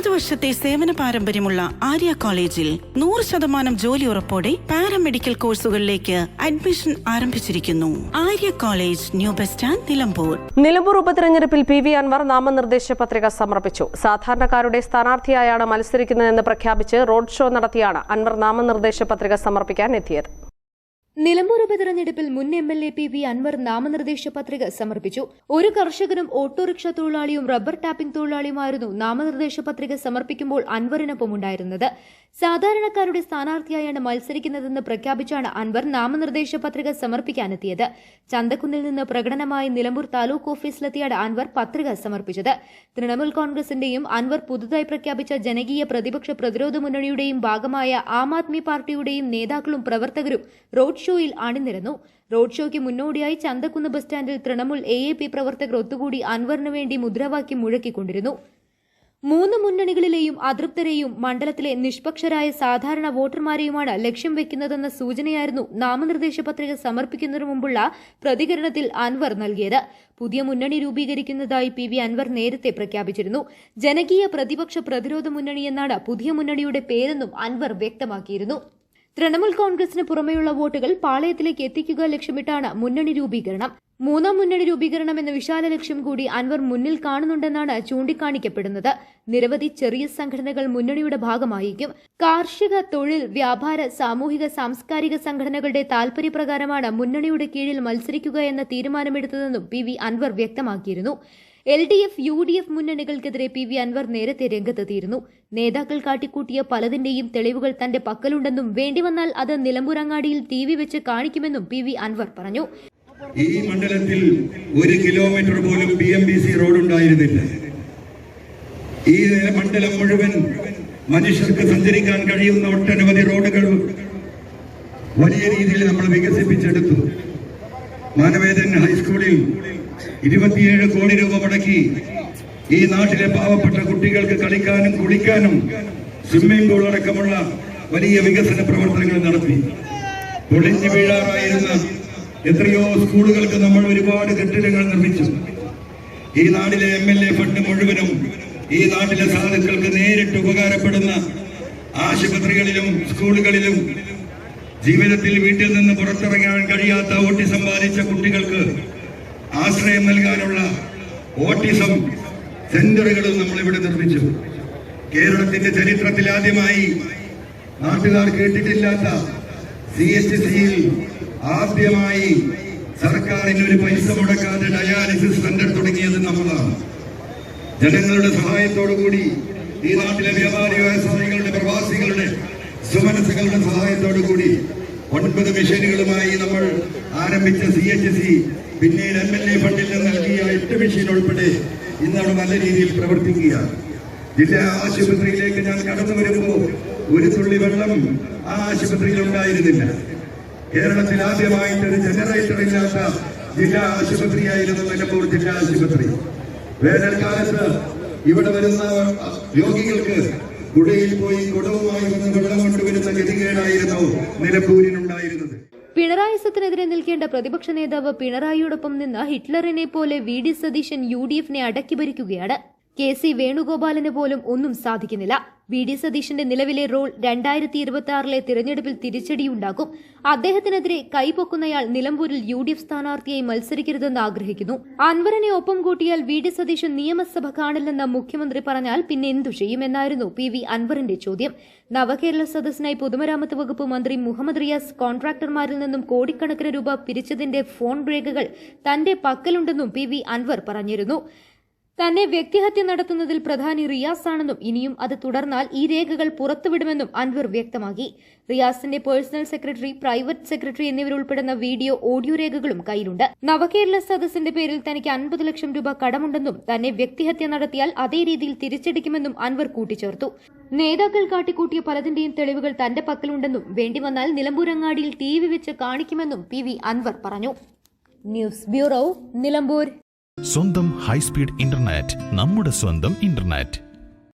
30 വർഷത്തെ സേവന പാരമ്പര്യമുള്ള ആര്യ കോളേജിൽ 100% ജോലി ഉറപ്പോടെ പാരാമെഡിക്കൽ കോഴ്സുകളിലേക്ക് അഡ്മിഷൻ ആരംഭിച്ചിരിക്കുന്നു. Arya college, new bus stand, Nilambur. Nilambur ഉപതെരഞ്ഞെടുപ്പിൽ PV അൻവർ നാമനിർദ്ദേശ പത്രിക സമർപ്പിച്ചു. സാധാരണക്കാരുടെ സ്ഥാനാർത്ഥിയായാണ് മത്സരിക്കുന്നതെന്ന് പ്രഖ്യാപിച്ച് റോഡ് ഷോ നടത്തിയാണ് അൻവർ നാമനിർദ്ദേശ പത്രിക സമർപ്പിക്കാൻ എത്തിയത്. നിലമ്പൂർ ഉപതെരഞ്ഞെടുപ്പിൽ മുൻ MLA PV അൻവർ നാമനിർദ്ദേശ പത്രിക സമർപ്പിച്ചു. ഒരു കർഷകനും ഓട്ടോറിക്ഷ തൊഴിലാളിയും റബ്ബർ ടാപ്പിംഗ് തൊഴിലാളിയുമായിരുന്നു നാമനിർദ്ദേശ പത്രിക സമർപ്പിക്കുമ്പോൾ അൻവറിനൊപ്പം ഉണ്ടായിരുന്നത്. സാധാരണക്കാരുടെ സ്ഥാനാർത്ഥിയായാണ് മത്സരിക്കുന്നതെന്ന് പ്രഖ്യാപിച്ചാണ് അൻവർ നാമനിർദ്ദേശ പത്രിക സമർപ്പിക്കാനെത്തിയത്. ചന്തക്കുന്നിൽ നിന്ന് പ്രകടനമായി നിലമ്പൂർ താലൂക്ക് ഓഫീസിലെത്തിയാണ് അൻവർ പത്രിക സമർപ്പിച്ചത്. തൃണമൂൽ കോൺഗ്രസിന്റെയും അൻവർ പുതുതായി പ്രഖ്യാപിച്ച ജനകീയ പ്രതിപക്ഷ പ്രതിരോധ മുന്നണിയുടെയും ഭാഗമായ ആം ആദ്മി പാർട്ടിയുടെയും നേതാക്കളും പ്രവർത്തകരും റോഡ് ഷോയിൽ അണിനിരന്നു. റോഡ് ഷോയ്ക്ക് മുന്നോടിയായി ചന്തക്കുന്ന് ബസ് സ്റ്റാൻഡിൽ തൃണമൂൽ AAP പ്രവർത്തകർ ഒത്തുകൂടി അൻവറിനു വേണ്ടി മുദ്രാവാക്യം മുഴക്കിക്കൊണ്ടിരുന്നു. 3 മുന്നണികളിലെയും അതൃപ്തരെയും മണ്ഡലത്തിലെ നിഷ്പക്ഷരായ സാധാരണ വോട്ടർമാരെയുമാണ് ലക്ഷ്യം വെക്കുന്നതെന്ന സൂചനയായിരുന്നു നാമനിർദ്ദേശ പത്രിക സമർപ്പിക്കുന്നതിനു മുമ്പുള്ള പ്രതികരണത്തിൽ അൻവർ നൽകിയത്. പുതിയ മുന്നണി രൂപീകരിക്കുന്നതായി PV അൻവർ നേരത്തെ പ്രഖ്യാപിച്ചിരുന്നു. ജനകീയ പ്രതിപക്ഷ പ്രതിരോധ മുന്നണിയെന്നാണ് പുതിയ മുന്നണിയുടെ പേരെന്നും അൻവർ വ്യക്തമാക്കിയിരുന്നു. തൃണമൂൽ കോൺഗ്രസിന് പുറമെയുള്ള വോട്ടുകൾ പാളയത്തിലേക്ക് എത്തിക്കുക ലക്ഷ്യമിട്ടാണ് മുന്നണി രൂപീകരണം. 3ാം മുന്നണി രൂപീകരണം എന്ന വിശാല ലക്ഷ്യം കൂടി അൻവർ മുന്നിൽ കാണുന്നുണ്ടെന്നാണ് ചൂണ്ടിക്കാണിക്കപ്പെടുന്നത്. നിരവധി ചെറിയ സംഘടനകൾ മുന്നണിയുടെ ഭാഗമായിരിക്കും. കാർഷിക, തൊഴിൽ, വ്യാപാര, സാമൂഹിക, സാംസ്കാരിക സംഘടനകളുടെ താൽപര്യപ്രകാരമാണ് മുന്നണിയുടെ കീഴിൽ മത്സരിക്കുക എന്ന തീരുമാനമെടുത്തതെന്നും PV അൻവർ വ്യക്തമാക്കിയിരുന്നു. LDF, UDF മുന്നണികൾക്കെതിരെ PV അൻവർ നേരത്തെ രംഗത്തെത്തിയിരുന്നു. നേതാക്കൾ കാട്ടിക്കൂട്ടിയ പലതിന്റെയും തെളിവുകൾ തന്റെ പക്കലുണ്ടെന്നും വേണ്ടിവന്നാൽ അത് നിലമ്പൂരങ്ങാടിയിൽ TV വെച്ച് കാണിക്കുമെന്നും PV അൻവർ പറഞ്ഞു. ഈ മണ്ഡലത്തിൽ 1 കിലോമീറ്റർ പോലും BMBC റോഡ് ഉണ്ടായിരുന്നില്ല. ഈ മണ്ഡലം മുഴുവൻ മനുഷ്യർക്ക് സഞ്ചരിക്കാൻ കഴിയുന്ന ഒട്ടനവധി റോഡുകൾ വലിയ രീതിയിൽ നമ്മൾ വികസിപ്പിച്ചെടുത്തു. മാനവേദൻ ഹൈസ്കൂളിൽ 27 കോടി രൂപ മുടക്കി ഈ നാട്ടിലെ പാവപ്പെട്ട കുട്ടികൾക്ക് കളിക്കാനും കുളിക്കാനും സ്വിമ്മിംഗ് പൂൾ അടക്കമുള്ള വലിയ വികസന പ്രവർത്തനങ്ങൾ നടത്തി. പൊളിഞ്ഞു വീഴാറായിരുന്ന എത്രയോ സ്കൂളുകൾക്ക് നമ്മൾ ഒരുപാട് കെട്ടിടങ്ങൾ നിർമ്മിച്ചു. ഈ നാട്ടിലെ MLA ഫണ്ട് മുഴുവനും ഈ നാട്ടിലെ സാധുക്കൾക്ക് നേരിട്ട് ഉപകാരപ്പെടുന്ന ആശുപത്രികളിലും സ്കൂളുകളിലും ജീവിതത്തിൽ വീട്ടിൽ നിന്ന് പുറത്തിറങ്ങാൻ കഴിയാത്ത ഓട്ടിസം ബാധിച്ച കുട്ടികൾക്ക് ആശ്രയം നൽകാനുള്ള ഓട്ടിസം സെന്ററുകളും നമ്മൾ ഇവിടെ നിർമ്മിച്ചു. കേരളത്തിന്റെ ചരിത്രത്തിൽ ആദ്യമായി നാട്ടുകാർ കേട്ടിട്ടില്ലാത്ത CHCയിൽ ആദ്യമായി സർക്കാരിന് ഒരു പൈസ മുടക്കാതെ ഡയാലിസിസ് സെന്റർ തുടങ്ങിയത് നമ്മളാണ്. ജനങ്ങളുടെ സഹായത്തോടുകൂടി ഈ നാട്ടിലെ വ്യാപാരി വ്യവസായികളുടെ പ്രവാസികളുടെ സുമനസുകളുടെ സഹായത്തോടുകൂടി 9 മെഷീനുകളുമായി നമ്മൾ ആരംഭിച്ച CHC പിന്നീട് MLA ഫണ്ടിൽ നിന്ന് നൽകിയ 8 മെഷീൻ ഉൾപ്പെടെ ഇന്നവിടെ നല്ല രീതിയിൽ പ്രവർത്തിക്കുകയാണ്. ജില്ലാ ആശുപത്രിയിലേക്ക് ഞാൻ കടന്നു വരുമ്പോൾ ഒരു തുള്ളി വെള്ളം ആ ആശുപത്രിയിൽ ഉണ്ടായിരുന്നില്ല. കേരളത്തിൽ ആദ്യമായിട്ടൊരു ജനറേറ്റർ ഇല്ലാത്ത ജില്ലാ ആശുപത്രിയായിരുന്നു നിലമ്പൂർ ജില്ലാ ആശുപത്രി. വേനൽക്കാലത്ത് ഇവിടെ വരുന്ന രോഗികൾക്ക് കുടയിൽ പോയി കുടവുമായി വന്ന് വെള്ളം കൊണ്ടുവരുന്ന ഗതികേടായിരുന്നു നിലമ്പൂരിനുണ്ടായിരുന്നത്. പിണറായി സത്തിനെതിരെ നിൽക്കേണ്ട പ്രതിപക്ഷ നേതാവ് പിണറായിയോടൊപ്പം നിന്ന് ഹിറ്റ്ലറിനെ പോലെ VD സതീശൻ UDFനെ അടക്കി ഭരിക്കുകയാണ്. KC വേണുഗോപാലിന് പോലും ഒന്നും സാധിക്കുന്നില്ല. VD സതീശന്റെ നിലവിലെ റോൾ 2026 തിരഞ്ഞെടുപ്പിൽ തിരിച്ചടിയുണ്ടാക്കും. അദ്ദേഹത്തിനെതിരെ കൈപൊക്കുന്നയാൾ നിലമ്പൂരിൽ UDF സ്ഥാനാർത്ഥിയായി മത്സരിക്കരുതെന്ന് ആഗ്രഹിക്കുന്നു. അൻവറിനെ ഒപ്പം കൂട്ടിയാൽ VD സതീശൻ നിയമസഭ കാണില്ലെന്ന് മുഖ്യമന്ത്രി പറഞ്ഞാൽ പിന്നെ എന്തു ചെയ്യുമെന്നായിരുന്നു PV അൻവറിന്റെ ചോദ്യം. നവകേരള സദസ്സിനായി പൊതുമരാമത്ത് വകുപ്പ് മന്ത്രി മുഹമ്മദ് റിയാസ് കോൺട്രാക്ടർമാരിൽ നിന്നും കോടിക്കണക്കിന് രൂപ പിരിച്ചതിന്റെ ഫോൺ രേഖകൾ തന്റെ പക്കലുണ്ടെന്നും PV അൻവർ പറഞ്ഞിരുന്നു. തന്നെ വ്യക്തിഹത്യ നടത്തുന്നതിൽ പ്രധാനി റിയാസ് ആണെന്നും ഇനിയും അത് തുടർന്നാൽ ഈ രേഖകൾ പുറത്തുവിടുമെന്നും അൻവർ വ്യക്തമാക്കി. റിയാസിന്റെ പേഴ്സണൽ സെക്രട്ടറി, പ്രൈവറ്റ് സെക്രട്ടറി എന്നിവരുൾപ്പെടുന്ന വീഡിയോ, ഓഡിയോ രേഖകളും കയ്യിലുണ്ട്. നവകേരള സദസ്സിന്റെ പേരിൽ തനിക്ക് 50 ലക്ഷം രൂപ കടമുണ്ടെന്നും തന്നെ വ്യക്തിഹത്യ നടത്തിയാൽ അതേ രീതിയിൽ തിരിച്ചടിക്കുമെന്നും അൻവർ കൂട്ടിച്ചേർത്തു. നേതാക്കൾ കാട്ടിക്കൂട്ടിയ പലതിന്റെയും തെളിവുകൾ തന്റെ പക്കലുണ്ടെന്നും വേണ്ടിവന്നാൽ നിലമ്പൂരങ്ങാടിയിൽ TV വെച്ച് കാണിക്കുമെന്നും PV അൻവർ പറഞ്ഞു. News bureau, Nilambur. സ്വന്തം ഹൈസ്പീഡ് ഇന്റർനെറ്റ്, നമ്മുടെ സ്വന്തം ഇന്റർനെറ്റ്.